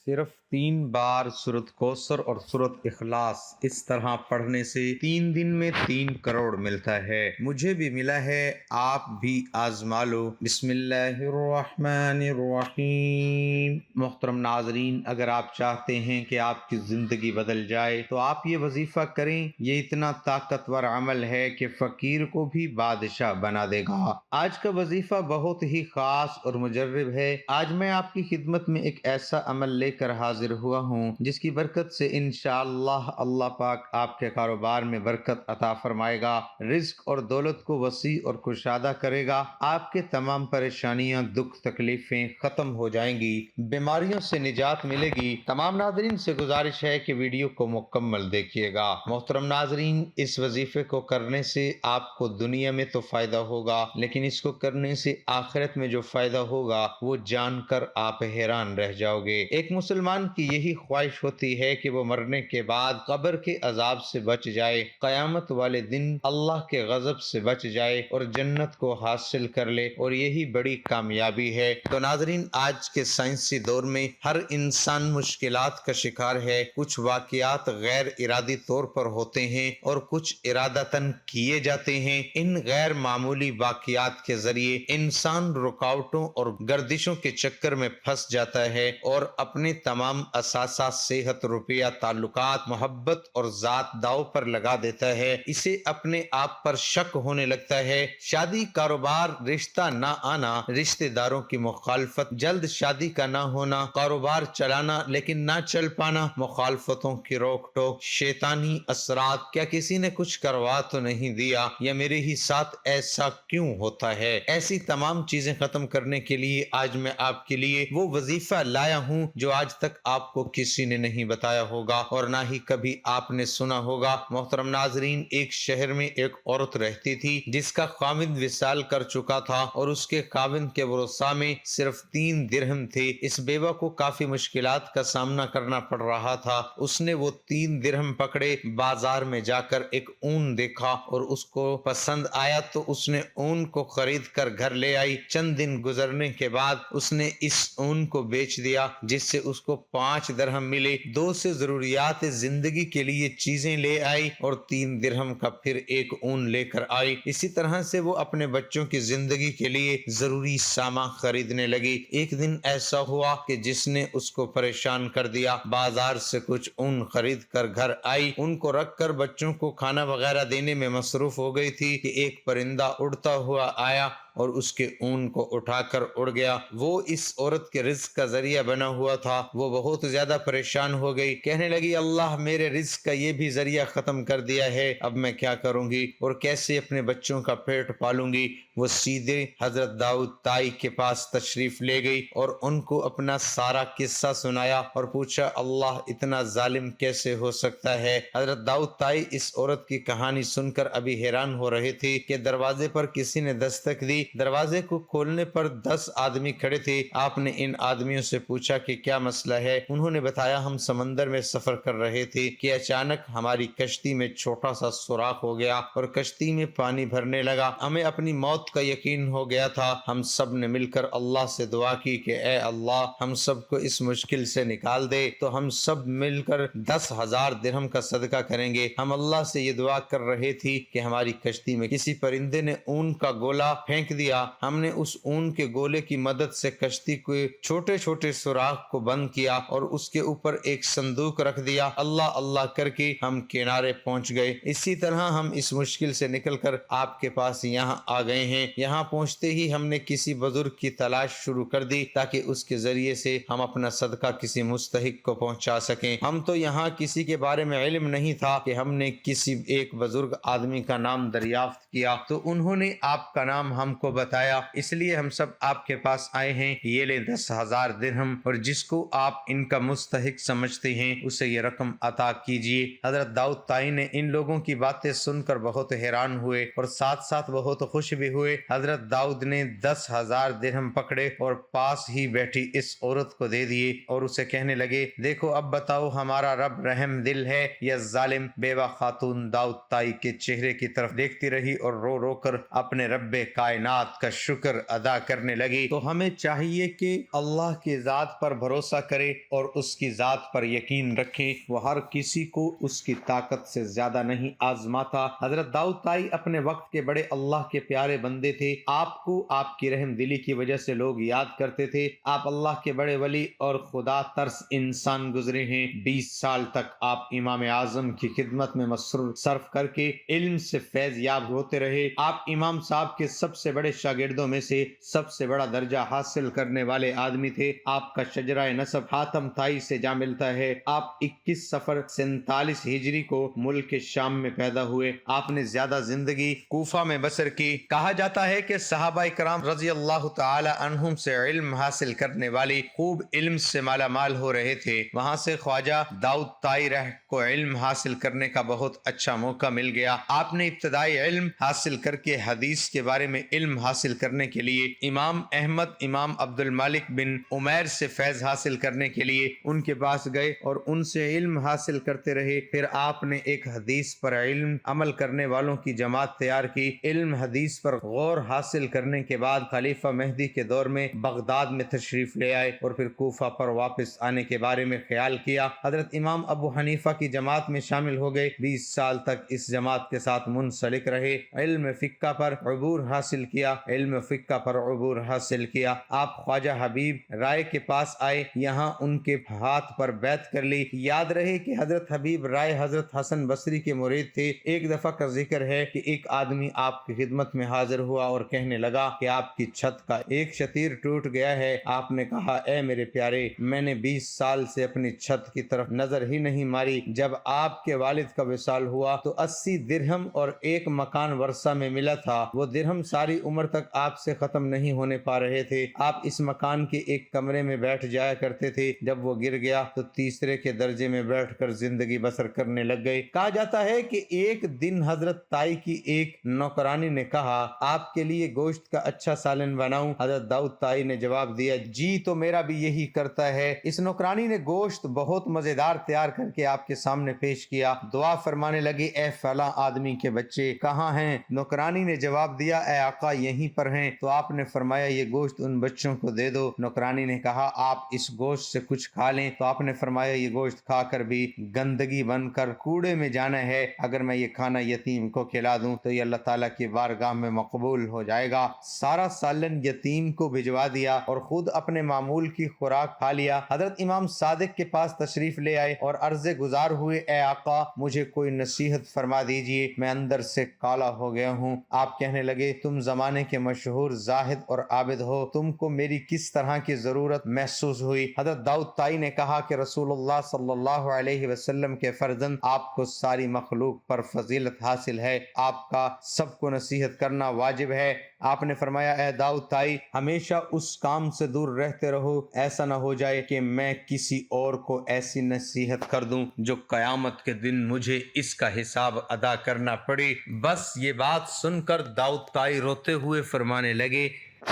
صرف 3 بار سورت کوثر اور سورت اخلاص اس طرح پڑھنے سے 3 دن میں 3 کروڑ ملتا ہے۔ مجھے بھی ملا ہے، آپ بھی آزما لو۔ بسم اللہ الرحمن الرحیم۔ محترم ناظرین، اگر آپ چاہتے ہیں کہ آپ کی زندگی بدل جائے تو آپ یہ وظیفہ کریں۔ یہ اتنا طاقتور عمل ہے کہ فقیر کو بھی بادشاہ بنا دے گا۔ آج کا وظیفہ بہت ہی خاص اور مجرب ہے۔ آج میں آپ کی خدمت میں ایک ایسا عمل لے کر حاضر ہوا ہوں جس کی برکت سے انشاءاللہ اللہ پاک آپ کے کاروبار میں برکت عطا فرمائے گا، رزق اور دولت کو وسیع اور کشادہ کرے گا، آپ کے تمام پریشانیاں، دکھ، تکلیفیں ختم ہو جائیں گی، بیماریوں سے نجات ملے گی۔ تمام ناظرین سے گزارش ہے کہ ویڈیو کو مکمل دیکھیے گا۔ محترم ناظرین، اس وظیفے کو کرنے سے آپ کو دنیا میں تو فائدہ ہوگا، لیکن اس کو کرنے سے آخرت میں جو فائدہ ہوگا وہ جان کر آپ حیران رہ جاؤ گے۔ ایک مسلمان کی یہی خواہش ہوتی ہے کہ وہ مرنے کے بعد قبر کے عذاب سے بچ جائے، قیامت والے دن اللہ کے غضب سے بچ جائے اور جنت کو حاصل کر لے، اور یہی بڑی کامیابی ہے۔ تو ناظرین، آج کے سائنسی دور میں ہر انسان مشکلات کا شکار ہے۔ کچھ واقعات غیر ارادی طور پر ہوتے ہیں اور کچھ ارادتاً کیے جاتے ہیں۔ ان غیر معمولی واقعات کے ذریعے انسان رکاوٹوں اور گردشوں کے چکر میں پھنس جاتا ہے اور اپنے تمام اثاثہ، صحت، روپیہ، تعلقات، محبت اور ذات داؤ پر لگا دیتا ہے۔ اسے اپنے آپ پر شک ہونے لگتا ہے۔ شادی، کاروبار، رشتہ نہ آنا، رشتہ داروں کی مخالفت، جلد شادی کا نہ ہونا، کاروبار چلانا لیکن نہ چل پانا، مخالفتوں کی روک ٹوک، شیطانی اثرات، کیا کسی نے کچھ کروا تو نہیں دیا، یا میرے ہی ساتھ ایسا کیوں ہوتا ہے۔ ایسی تمام چیزیں ختم کرنے کے لیے آج میں آپ کے لیے وہ وظیفہ لایا ہوں جو آج تک آپ کو کسی نے نہیں بتایا ہوگا اور نہ ہی کبھی آپ نے سنا ہوگا۔ محترم ناظرین، ایک شہر میں ایک عورت رہتی تھی جس کا خاوند وصال کر چکا تھا اور اس کے خاوند کے ورثاء میں صرف 3 درہم تھے۔ اس بیوہ کو کافی مشکلات کا سامنا کرنا پڑ رہا تھا۔ اس نے وہ 3 درہم پکڑے، بازار میں جا کر ایک اون دیکھا اور اس کو پسند آیا تو اس نے اون کو خرید کر گھر لے آئی۔ چند دن گزرنے کے بعد اس نے اس اون کو بیچ دیا جس سے اس کو 5 درہم ملے۔ 2 سے ضروریات زندگی کے لیے چیزیں لے آئی اور 3 درہم کا پھر ایک اون لے کر آئی۔ اسی طرح سے وہ اپنے بچوں کی زندگی کے لیے ضروری سامان خریدنے لگی۔ ایک دن ایسا ہوا کہ جس نے اس کو پریشان کر دیا۔ بازار سے کچھ اون خرید کر گھر آئی، ان کو رکھ کر بچوں کو کھانا وغیرہ دینے میں مصروف ہو گئی تھی کہ ایک پرندہ اڑتا ہوا آیا اور اس کے اون کو اٹھا کر اڑ گیا۔ وہ اس عورت کے رزق کا ذریعہ بنا ہوا تھا۔ وہ بہت زیادہ پریشان ہو گئی، کہنے لگی اللہ میرے رزق کا یہ بھی ذریعہ ختم کر دیا ہے، اب میں کیا کروں گی اور کیسے اپنے بچوں کا پیٹ پالوں گی۔ وہ سیدھے حضرت داؤد طائی کے پاس تشریف لے گئی اور ان کو اپنا سارا قصہ سنایا اور پوچھا اللہ اتنا ظالم کیسے ہو سکتا ہے۔ حضرت داؤد طائی اس عورت کی کہانی سن کر ابھی حیران ہو رہے تھے کہ دروازے پر کسی نے دستک دی۔ دروازے کو کھولنے پر 10 آدمی کھڑے تھے۔ آپ نے ان آدمیوں سے پوچھا کہ کیا مسئلہ ہے؟ انہوں نے بتایا ہم سمندر میں سفر کر رہے تھے کہ اچانک ہماری کشتی میں چھوٹا سا سوراخ ہو گیا اور کشتی میں پانی بھرنے لگا۔ ہمیں اپنی موت کا یقین ہو گیا تھا۔ ہم سب نے مل کر اللہ سے دعا کی کہ اے اللہ ہم سب کو اس مشکل سے نکال دے، تو ہم سب مل کر 10,000 درہم کا صدقہ کریں گے۔ ہم اللہ سے یہ دعا کر رہے تھے کہ ہماری کشتی میں کسی پرندے نے اون کا گولا پھینک دیا۔ ہم نے اس اون کے گولے کی مدد سے کشتی کے چھوٹے چھوٹے سوراخ کو بند کیا اور اس کے اوپر ایک صندوق رکھ دیا۔ اللہ اللہ کر کے ہم کنارے پہنچ گئے۔ اسی طرح ہم اس مشکل سے نکل کر آپ کے پاس یہاں آ گئے ہیں۔ یہاں پہنچتے ہی ہم نے کسی بزرگ کی تلاش شروع کر دی تاکہ اس کے ذریعے سے ہم اپنا صدقہ کسی مستحق کو پہنچا سکیں۔ ہم تو یہاں کسی کے بارے میں علم نہیں تھا کہ ہم نے کسی ایک بزرگ آدمی کا نام دریافت کیا تو انہوں نے آپ کا نام ہم کو بتایا، اس لیے ہم سب آپ کے پاس آئے ہیں۔ یہ لے 10,000 درہم اور جس کو آپ ان کا مستحق سمجھتے ہیں اسے یہ رقم عطا کیجیے۔ حضرت داؤد طائی نے ان لوگوں کی باتیں سن کر بہت حیران ہوئے اور ساتھ ساتھ بہت خوش بھی ہوئے۔ حضرت داؤد نے 10,000 درہم پکڑے اور پاس ہی بیٹھی اس عورت کو دے دیے اور اسے کہنے لگے دیکھو اب بتاؤ ہمارا رب رحم دل ہے یا ظالم؟ بیوہ خاتون داؤد طائی کے چہرے کی طرف دیکھتی رہی اور رو رو کر اپنے رب کائنات نعمات کا شکر ادا کرنے لگے۔ تو ہمیں چاہیے کہ اللہ کی ذات پر بھروسہ کرے اور اس کی ذات پر یقین رکھیں۔ وہ ہر کسی کو اس کی طاقت سے زیادہ نہیں آزماتا۔ حضرت داؤد طائی اپنے وقت کے بڑے اللہ کے پیارے بندے تھے۔ آپ کو آپ کی رحم دلی کی وجہ سے لوگ یاد کرتے تھے۔ آپ اللہ کے بڑے ولی اور خدا ترس انسان گزرے ہیں۔ 20 سال تک آپ امام اعظم کی خدمت میں مصروف صرف کر کے علم سے فیض یاب ہوتے رہے۔ آپ امام صاحب کے سب سے بڑے شاگردوں میں سے سب سے بڑا درجہ حاصل کرنے والے آدمی تھے۔ آپ کا شجرہ نسب حاتم طائی سے جا ملتا ہے۔ آپ 21 صفر 47 ہجری کو ملک شام میں پیدا ہوئے۔ آپ نے زیادہ زندگی کوفہ میں بسر کی۔ کہا جاتا ہے کہ صحابہ کرام رضی اللہ تعالی عنہم سے علم حاصل کرنے والے خوب علم سے مالا مال ہو رہے تھے۔ وہاں سے خواجہ داؤد طائی کو علم حاصل کرنے کا بہت اچھا موقع مل گیا۔ آپ نے ابتدائی علم حاصل کر کے حدیث کے بارے میں علم حاصل کرنے کے لیے امام احمد امام عبد المالک بن عمیر سے فیض حاصل کرنے کے لیے ان کے پاس گئے اور ان سے علم حاصل کرتے رہے۔ پھر آپ نے ایک حدیث پر علم عمل کرنے والوں کی جماعت تیار کی۔ علم حدیث پر غور حاصل کرنے کے بعد خلیفہ مہدی کے دور میں بغداد میں تشریف لے آئے اور پھر کوفہ پر واپس آنے کے بارے میں خیال کیا۔ حضرت امام ابو حنیفہ کی جماعت میں شامل ہو گئے۔ 20 سال تک اس جماعت کے ساتھ منسلک رہے۔ علم فقہ پر عبور حاصل کیا۔ علم فقہ پر عبور حاصل کیا۔ آپ خواجہ حبیب رائے کے پاس آئے، یہاں ان کے ہاتھ پر بیعت کر لی۔ یاد رہے کہ حضرت حبیب رائے حضرت حسن بصری کے مرید تھے۔ ایک دفعہ کا ذکر ہے کہ ایک آدمی آپ کی خدمت میں حاضر ہوا اور کہنے لگا کہ آپ کی چھت کا ایک شتیر ٹوٹ گیا ہے۔ آپ نے کہا، اے میرے پیارے، میں نے 20 سال سے اپنی چھت کی طرف نظر ہی نہیں ماری۔ جب آپ کے والد کا وصال ہوا تو 80 درہم اور ایک مکان ورثہ میں ملا تھا۔ وہ درہم ساری عمر تک آپ سے ختم نہیں ہونے پا رہے تھے۔ آپ اس مکان کے ایک کمرے میں بیٹھ جایا کرتے تھے۔ جب وہ گر گیا تو تیسرے کے درجے میں بیٹھ کر زندگی بسر کرنے لگ گئے۔ کہا جاتا ہے کہ ایک دن حضرت طائی کی ایک نوکرانی نے کہا، آپ کے لیے گوشت کا اچھا سالن بناؤں؟ حضرت داؤد طائی نے جواب دیا، جی تو میرا بھی یہی کرتا ہے۔ اس نوکرانی نے گوشت بہت مزیدار تیار کر کے آپ کے سامنے پیش کیا۔ دعا فرمانے لگی، اے فلاں آدمی کے بچے کہاں ہیں؟ نوکرانی نے جواب دیا، اے آقا یہیں پر ہیں۔ تو آپ نے فرمایا، یہ گوشت ان بچوں کو دے دو۔ نوکرانی نے کہا، آپ اس گوشت سے کچھ کھا لیں۔ تو آپ نے فرمایا، یہ گوشت کھا کر بھی گندگی بن کر کوڑے میں جانا ہے۔ اگر میں یہ کھانا یتیم کو کھلا دوں تو یہ اللہ تعالیٰ کی بارگاہ میں مقبول ہو جائے گا۔ سارا سالن یتیم کو بھجوا دیا اور خود اپنے معمول کی خوراک کھا لیا۔ حضرت امام صادق کے پاس تشریف لے آئے اور عرض گزار ہوئے، اے آقا مجھے کوئی نصیحت فرما دیجئے، میں اندر سے کالا ہو گیا ہوں۔ آپ کہنے لگے، تم زمانے کے مشہور زاہد اور عابد ہو، تم کو میری کس طرح کی ضرورت محسوس ہوئی؟ حضرت داؤد طائی نے کہا کہ رسول اللہ صلی اللہ علیہ وسلم کے فرزند آپ کو ساری مخلوق پر فضیلت حاصل ہے، آپ کا سب کو نصیحت کرنا واجب ہے۔ آپ نے فرمایا، اے داؤد طائی ہمیشہ اس کام سے دور رہتے رہو، ایسا نہ ہو جائے کہ میں کسی اور کو ایسی نصیحت کر دوں جو قیامت کے دن مجھے اس کا حساب ادا کرنا پڑے۔ بس یہ بات سن کر داؤد طائی روتے ہوئے فرمانے لگے،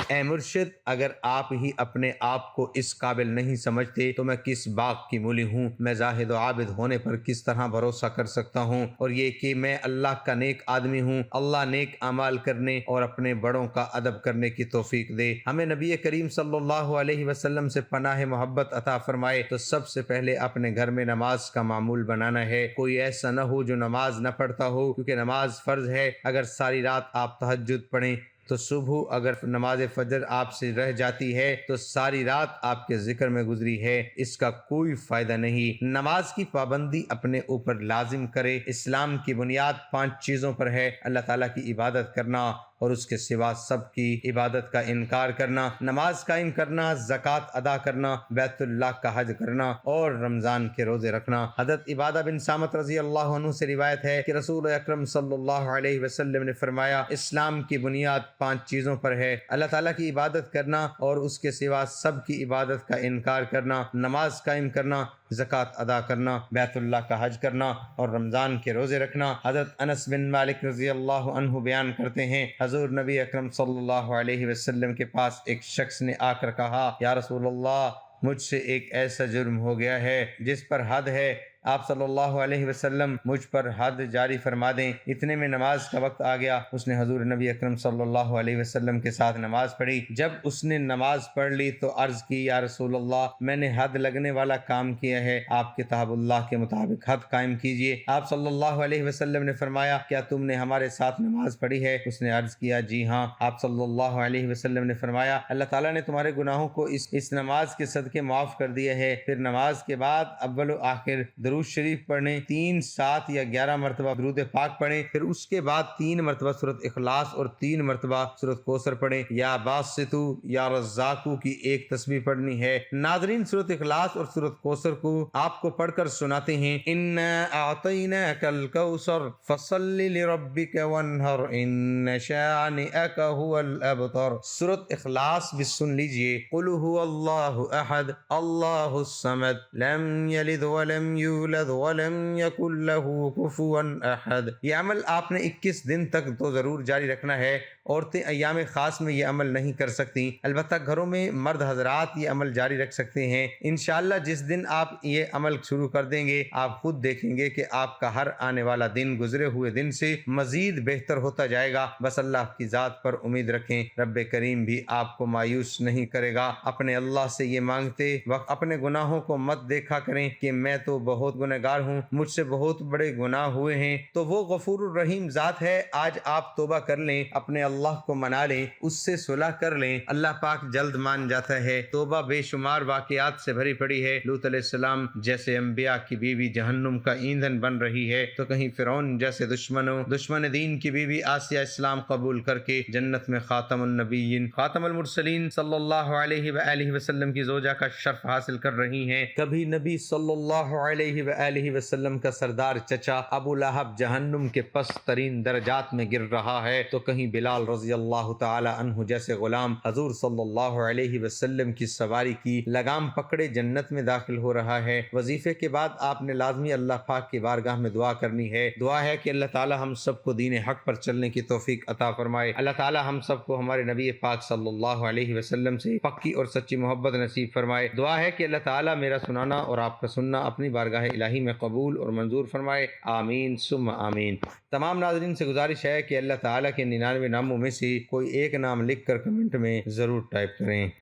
اے مرشد، اگر آپ ہی اپنے آپ کو اس قابل نہیں سمجھتے تو میں کس باغ کی مولی ہوں؟ میں زاہد و عابد ہونے پر کس طرح بھروسہ کر سکتا ہوں؟ اور یہ کہ میں اللہ کا نیک آدمی ہوں۔ اللہ نیک اعمال کرنے اور اپنے بڑوں کا ادب کرنے کی توفیق دے۔ ہمیں نبی کریم صلی اللہ علیہ وسلم سے پناہ محبت عطا فرمائے۔ تو سب سے پہلے اپنے گھر میں نماز کا معمول بنانا ہے۔ کوئی ایسا نہ ہو جو نماز نہ پڑھتا ہو، کیونکہ نماز فرض ہے۔ اگر ساری رات آپ تہجد پڑھیں تو صبح اگر نماز فجر آپ سے رہ جاتی ہے تو ساری رات آپ کے ذکر میں گزری ہے، اس کا کوئی فائدہ نہیں۔ نماز کی پابندی اپنے اوپر لازم کرے۔ اسلام کی بنیاد 5 چیزوں پر ہے: اللہ تعالیٰ کی عبادت کرنا اور اس کے سوا سب کی عبادت کا انکار کرنا، نماز قائم کرنا، زکوٰۃ ادا کرنا، بیت اللہ کا حج کرنا اور رمضان کے روزے رکھنا۔ حضرت عبادہ بن صامت رضی اللہ عنہ سے روایت ہے کہ رسول اکرم صلی اللہ علیہ وسلم نے فرمایا، اسلام کی بنیاد 5 چیزوں پر ہے: اللہ تعالیٰ کی عبادت کرنا اور اس کے سوا سب کی عبادت کا انکار کرنا، نماز قائم کرنا، زکوٰۃ ادا کرنا، بیت اللہ کا حج کرنا اور رمضان کے روزے رکھنا۔ حضرت انس بن مالک رضی اللہ عنہ بیان کرتے ہیں، حضور نبی اکرم صلی اللہ علیہ وسلم کے پاس ایک شخص نے آ کر کہا، یا رسول اللہ، مجھ سے ایک ایسا جرم ہو گیا ہے جس پر حد ہے، آپ صلی اللہ علیہ وسلم مجھ پر حد جاری فرما دیں۔ اتنے میں نماز کا وقت آ گیا۔ اس نے حضور نبی اکرم صلی اللہ علیہ وسلم کے ساتھ نماز پڑھی۔ جب اس نے نماز پڑھ لی تو عرض کی، یا رسول اللہ، میں نے حد لگنے والا کام کیا ہے، آپ کتاب اللہ کے مطابق حد قائم کیجئے۔ آپ صلی اللہ علیہ وسلم نے فرمایا، کیا تم نے ہمارے ساتھ نماز پڑھی ہے؟ اس نے عرض کیا، جی ہاں۔ آپ صلی اللہ علیہ وسلم نے فرمایا، اللہ تعالیٰ نے تمہارے گناہوں کو اس نماز کے صدقے معاف کر دیا ہے۔ پھر نماز کے بعد اول و آخر درود شریف پڑھیں، 3، 7 یا 11 مرتبہ درود پاک پڑھیں، پھر اس کے بعد 3 مرتبہ سورۃ اخلاص اور 3 مرتبہ سورۃ کوثر پڑھیں۔ یا باسطو یا رزاقو کی ایک تسبیح پڑھنی ہے۔ ناظرین، سورۃ اخلاص اور سورۃ کوثر کو آپ کو پڑھ کر سناتے ہیں۔ انا اعطیناک الکوثر فصل لربک وانحر ان شانئک هو الابتر۔ سورۃ اخلاص بھی سن لیجئے۔ قل هو اللہ احد اللہ الصمد لم یلد ولم یولد ولم یکن له کفوا احد۔ یہ عمل آپ نے 21 دن تک تو ضرور جاری رکھنا ہے۔ عورتیں ایام خاص میں یہ عمل نہیں کر سکتی، البتہ گھروں میں مرد حضرات یہ عمل جاری رکھ سکتے ہیں۔ انشاءاللہ جس دن آپ یہ عمل شروع کر دیں گے، آپ خود دیکھیں گے کہ آپ کا ہر آنے والا دن گزرے ہوئے دن سے مزید بہتر ہوتا جائے گا۔ بس اللہ کی ذات پر امید رکھیں، رب کریم بھی آپ کو مایوس نہیں کرے گا۔ اپنے اللہ سے یہ مانگتے وقت اپنے گناہوں کو مت دیکھا کریں کہ میں تو بہت گنہگار ہوں، مجھ سے بہت بڑے گناہ ہوئے ہیں، تو وہ غفور الرحیم ذات ہے۔ آج آپ توبہ کر لیں، اپنے اللہ کو منا لیں، اس سے صلح کر لیں، اللہ پاک جلد مان جاتا ہے۔ توبہ بے شمار واقعات سے بھری پڑی ہے۔ لوط علیہ السلام جیسے انبیاء کی بیوی جہنم کا ایندھن بن رہی ہے، تو کہیں فرعون جیسے دشمن دین کی بیوی آسیہ اسلام قبول کر کے جنت میں خاتم النبیین خاتم المرسلین صلی اللہ علیہ وآلہ وسلم کی زوجہ کا شرف حاصل کر رہی ہیں۔ کبھی نبی صلی اللہ علیہ وآلہ وسلم کا سردار چچا ابو لہب جہنم کے پست ترین درجات میں گر رہا ہے، تو کہیں بلال رضی اللہ تعالی عنہ جیسے غلام حضور صلی اللہ علیہ وسلم کی سواری کی لگام پکڑے جنت میں داخل ہو رہا ہے۔ وظیفے کے بعد آپ نے لازمی اللہ پاک کی بارگاہ میں دعا کرنی ہے۔ دعا ہے کہ اللہ تعالی ہم سب کو دین حق پر چلنے کی توفیق عطا فرمائے۔ اللہ تعالی ہم سب کو ہمارے نبی پاک صلی اللہ علیہ وسلم سے پکی اور سچی محبت نصیب فرمائے۔ دعا ہے کہ اللہ تعالی میرا سنانا اور آپ کا سننا اپنی بارگاہ الہی میں قبول اور منظور فرمائے، آمین ثم آمین۔ تمام ناظرین سے گزارش ہے کہ اللہ تعالی کے 99 ناموں میں سے کوئی ایک نام لکھ کر کمنٹ میں ضرور ٹائپ کریں۔